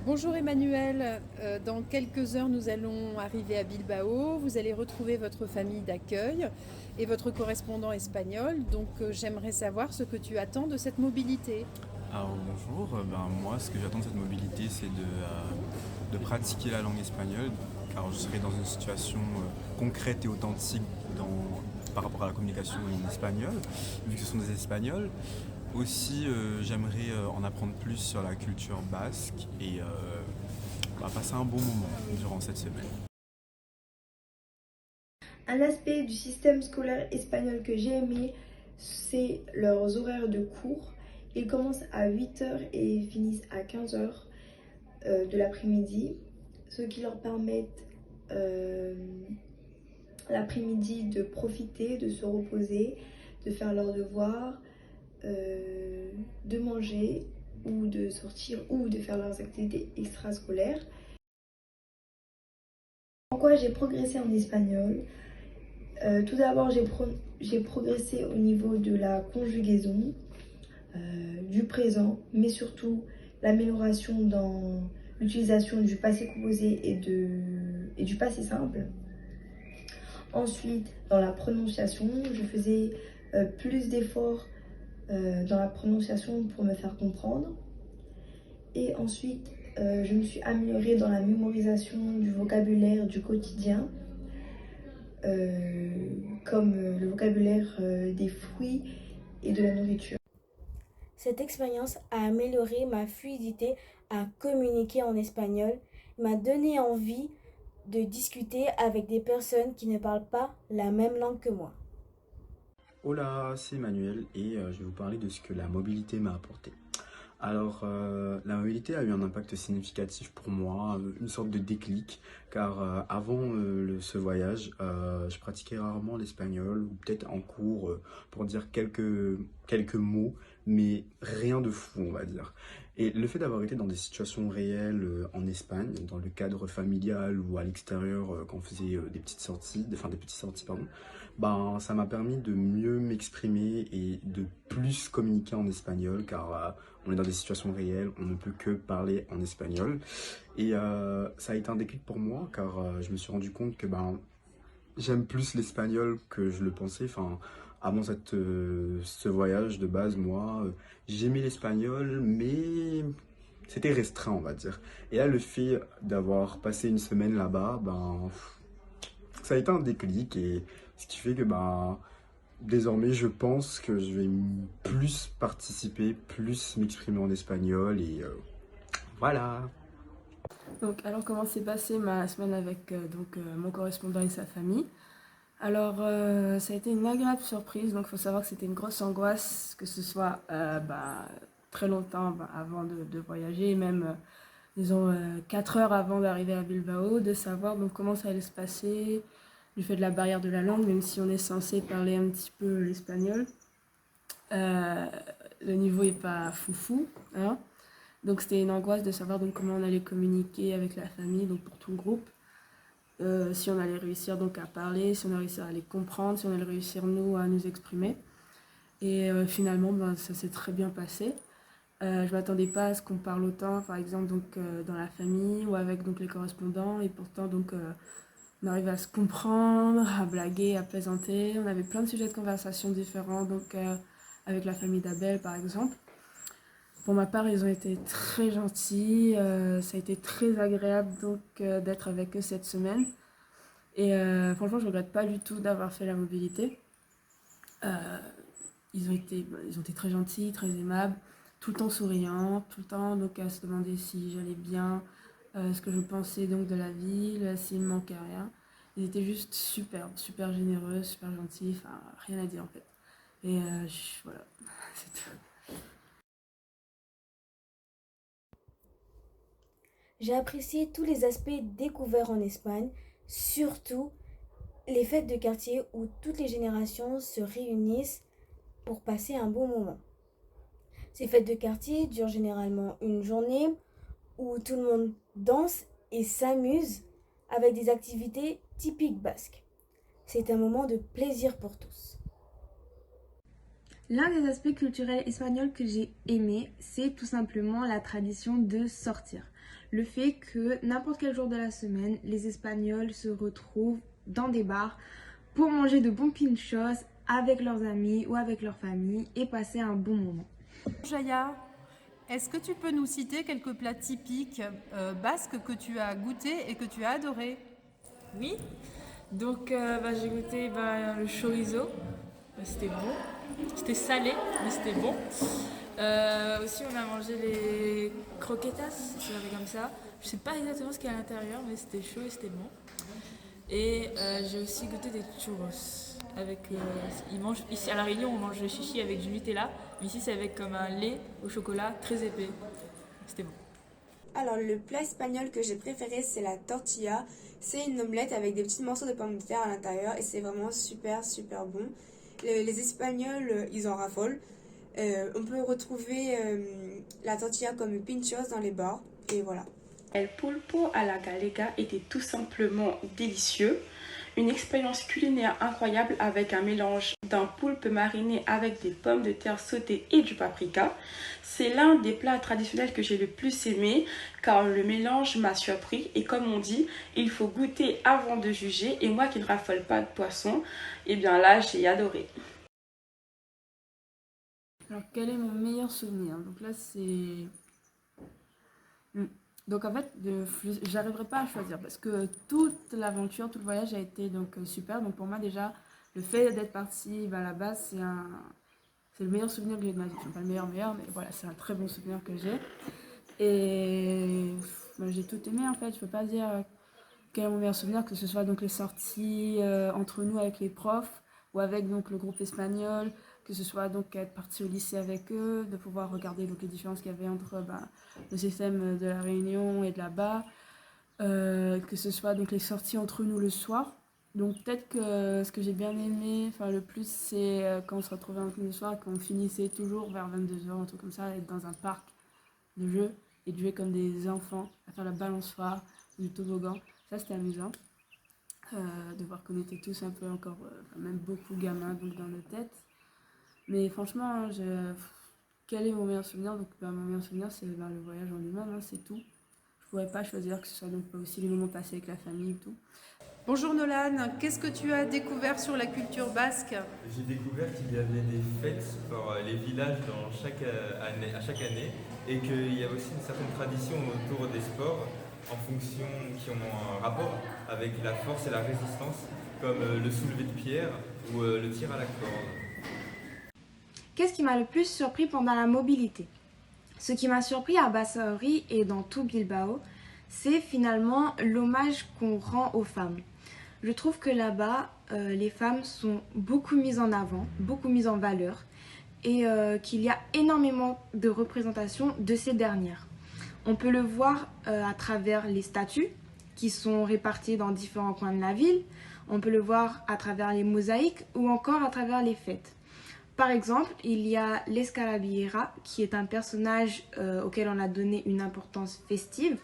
Bonjour Emmanuel. Dans quelques heures nous allons arriver à Bilbao, vous allez retrouver votre famille d'accueil et votre correspondant espagnol, donc j'aimerais savoir ce que tu attends de cette mobilité. Alors bonjour, moi ce que j'attends de cette mobilité c'est de pratiquer la langue espagnole car je serai dans une situation concrète et authentique par rapport à la communication en espagnol, vu que ce sont des Espagnols. Aussi j'aimerais en apprendre plus sur la culture basque et passer un bon moment durant cette semaine. Un aspect du système scolaire espagnol que j'ai aimé, c'est leurs horaires de cours. Ils commencent à 8 heures et finissent à 15 heures de l'après-midi, ce qui leur permettent l'après-midi de profiter, de se reposer, de faire leurs devoirs, de manger ou de sortir ou de faire leurs activités extrascolaires. En quoi j'ai progressé en espagnol? Tout d'abord, j'ai progressé au niveau de la conjugaison, du présent, mais surtout l'amélioration dans l'utilisation du passé composé et du passé simple. Ensuite, dans la prononciation, je faisais plus d'efforts dans la prononciation pour me faire comprendre. Et ensuite, je me suis améliorée dans la mémorisation du vocabulaire du quotidien, comme le vocabulaire des fruits et de la nourriture. Cette expérience a amélioré ma fluidité à communiquer en espagnol, m'a donné envie de discuter avec des personnes qui ne parlent pas la même langue que moi. Hola, c'est Emmanuel et je vais vous parler de ce que la mobilité m'a apporté. Alors, la mobilité a eu un impact significatif pour moi, une sorte de déclic, car avant ce voyage, je pratiquais rarement l'espagnol, ou peut-être en cours pour dire quelques mots, mais rien de fou, on va dire. Et le fait d'avoir été dans des situations réelles en Espagne, dans le cadre familial ou à l'extérieur, quand on faisait des petites sorties, enfin des petites sorties, pardon, ben, ça m'a permis de mieux m'exprimer et de plus communiquer en espagnol, car on est dans des situations réelles, on ne peut que parler en espagnol. Et ça a été un déclic pour moi, car je me suis rendu compte que j'aime plus l'espagnol que je le pensais. Enfin, avant ce voyage de base, moi, j'aimais l'espagnol, mais c'était restreint, on va dire. Et là, le fait d'avoir passé une semaine là-bas, ça a été un déclic, et ce qui fait que désormais, je pense que je vais plus participer, plus m'exprimer en espagnol et voilà. Alors comment s'est passée ma semaine avec mon correspondant et sa famille? Ça a été une agréable surprise. Donc, il faut savoir que c'était une grosse angoisse que ce soit très longtemps avant de voyager, même disons 4 heures avant d'arriver à Bilbao, de savoir donc comment ça allait se passer, du fait de la barrière de la langue, même si on est censé parler un petit peu l'espagnol. Le niveau est pas foufou, hein. Donc c'était une angoisse de savoir donc comment on allait communiquer avec la famille, donc pour tout le groupe. Si on allait réussir donc à parler, si on allait réussir à les comprendre, si on allait réussir nous à nous exprimer. Et finalement, ça s'est très bien passé. Je m'attendais pas à ce qu'on parle autant, par exemple dans la famille ou avec donc les correspondants, et pourtant on arrive à se comprendre, à blaguer, à plaisanter. On avait plein de sujets de conversation différents, avec la famille d'Abel par exemple. Pour ma part, ils ont été très gentils, ça a été très agréable d'être avec eux cette semaine. Et franchement, je regrette pas du tout d'avoir fait la mobilité. Ils ont été très gentils, très aimables, tout le temps souriants, tout le temps à se demander si j'allais bien, ce que je pensais donc de la ville, s'il me manquait rien. Ils étaient juste super, super généreux, super gentils, enfin rien à dire en fait. Et voilà, c'est tout. J'ai apprécié tous les aspects découverts en Espagne, surtout les fêtes de quartier où toutes les générations se réunissent pour passer un bon moment. Ces fêtes de quartier durent généralement une journée où tout le monde danse et s'amuse avec des activités typiques basques. C'est un moment de plaisir pour tous. L'un des aspects culturels espagnols que j'ai aimé, c'est tout simplement la tradition de sortir. le fait que n'importe quel jour de la semaine, les Espagnols se retrouvent dans des bars pour manger de bons pinchos avec leurs amis ou avec leur famille et passer un bon moment. Jaya, est-ce que tu peux nous citer quelques plats typiques basques que tu as goûtés et que tu as adorés? Oui, donc j'ai goûté le chorizo, c'était bon, c'était salé mais c'était bon. Aussi on a mangé les croquetas, ça s'appelle comme ça. Je sais pas exactement ce qu'il y a à l'intérieur mais c'était chaud et c'était bon. Et j'ai aussi goûté des churros. Ils mangent, ici à La Réunion on mange le chichi avec du Nutella, mais ici c'est avec comme un lait au chocolat très épais. C'était bon. Alors le plat espagnol que j'ai préféré c'est la tortilla. C'est une omelette avec des petits morceaux de pommes de terre à l'intérieur et c'est vraiment super bon. Les Espagnols ils en raffolent. On peut retrouver la tortilla comme pinchos dans les bars et voilà. El pulpo à la gallega était tout simplement délicieux. Une expérience culinaire incroyable avec un mélange d'un poulpe mariné avec des pommes de terre sautées et du paprika. C'est l'un des plats traditionnels que j'ai le plus aimé car le mélange m'a surpris et comme on dit, il faut goûter avant de juger et moi qui ne raffole pas de poisson, et bien là j'ai adoré. Alors quel est mon meilleur souvenir? Donc là c'est... Donc en fait, j'arriverai pas à choisir parce que toute l'aventure, tout le voyage a été donc super. Donc pour moi déjà, le fait d'être parti à la base, c'est le meilleur souvenir que j'ai de ma vie. Enfin, pas le meilleur, mais voilà, c'est un très bon souvenir que j'ai. Et j'ai tout aimé en fait. Je peux pas dire quel est mon meilleur souvenir, que ce soit donc les sorties entre nous avec les profs ou avec donc le groupe espagnol, que ce soit donc être parti au lycée avec eux, de pouvoir regarder donc les différences qu'il y avait entre le système de la Réunion et de là-bas, que ce soit donc les sorties entre nous le soir. Donc peut-être que ce que j'ai bien aimé, le plus, c'est quand on se retrouvait entre nous le soir, qu'on finissait toujours vers 22h, un truc comme ça, être dans un parc de jeux et de jouer comme des enfants, à faire la balançoire, du toboggan. Ça c'était amusant, de voir qu'on était tous un peu encore, même beaucoup gamins donc dans nos têtes. Mais franchement, quel est mon meilleur souvenir? Donc, mon meilleur souvenir, c'est le voyage en lui-même, c'est tout. Je ne pourrais pas choisir que ce soit donc aussi les moments passés avec la famille et tout. Bonjour Nolan, qu'est-ce que tu as découvert sur la culture basque? J'ai découvert qu'il y avait des fêtes dans les villages à chaque année et qu'il y a aussi une certaine tradition autour des sports en fonction qui ont un rapport avec la force et la résistance, comme le soulevé de pierre ou le tir à la corde. Qu'est-ce qui m'a le plus surpris pendant la mobilité? Ce qui m'a surpris à Basauri et dans tout Bilbao, c'est finalement l'hommage qu'on rend aux femmes. Je trouve que là-bas, les femmes sont beaucoup mises en avant, beaucoup mises en valeur et qu'il y a énormément de représentation de ces dernières. On peut le voir à travers les statues qui sont réparties dans différents coins de la ville, on peut le voir à travers les mosaïques ou encore à travers les fêtes. Par exemple, il y a l'Escarabillera, qui est un personnage auquel on a donné une importance festive,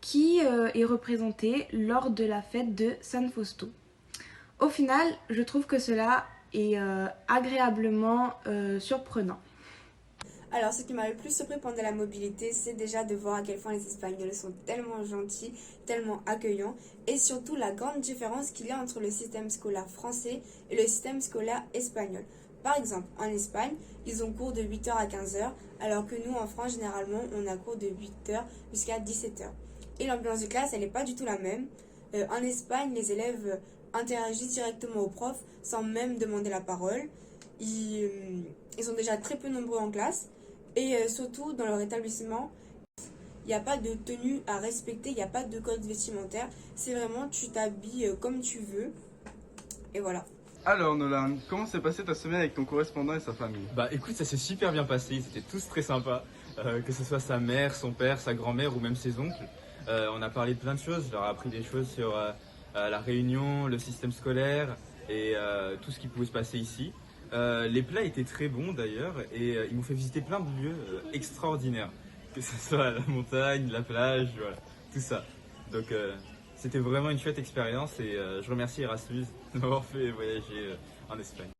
qui est représenté lors de la fête de San Fausto. Au final, je trouve que cela est agréablement surprenant. Alors ce qui m'a le plus surpris pendant la mobilité, c'est déjà de voir à quel point les Espagnols sont tellement gentils, tellement accueillants et surtout la grande différence qu'il y a entre le système scolaire français et le système scolaire espagnol. Par exemple, en Espagne, ils ont cours de 8h à 15h, alors que nous, en France, généralement, on a cours de 8h jusqu'à 17h. Et l'ambiance de classe, elle n'est pas du tout la même. En Espagne, les élèves interagissent directement aux profs sans même demander la parole. Ils sont déjà très peu nombreux en classe. Et surtout, dans leur établissement, il n'y a pas de tenue à respecter, il n'y a pas de code vestimentaire. C'est vraiment, tu t'habilles comme tu veux. Et voilà. Alors Nolan, comment s'est passée ta semaine avec ton correspondant et sa famille? Bah écoute, ça s'est super bien passé, ils étaient tous très sympas, que ce soit sa mère, son père, sa grand-mère ou même ses oncles. On a parlé de plein de choses, je leur ai appris des choses sur la Réunion, le système scolaire et tout ce qui pouvait se passer ici. Les plats étaient très bons d'ailleurs et ils m'ont fait visiter plein de lieux extraordinaires, que ce soit la montagne, la plage, voilà, tout ça. Donc c'était vraiment une chouette expérience et je remercie Erasmus de m'avoir fait voyager en Espagne.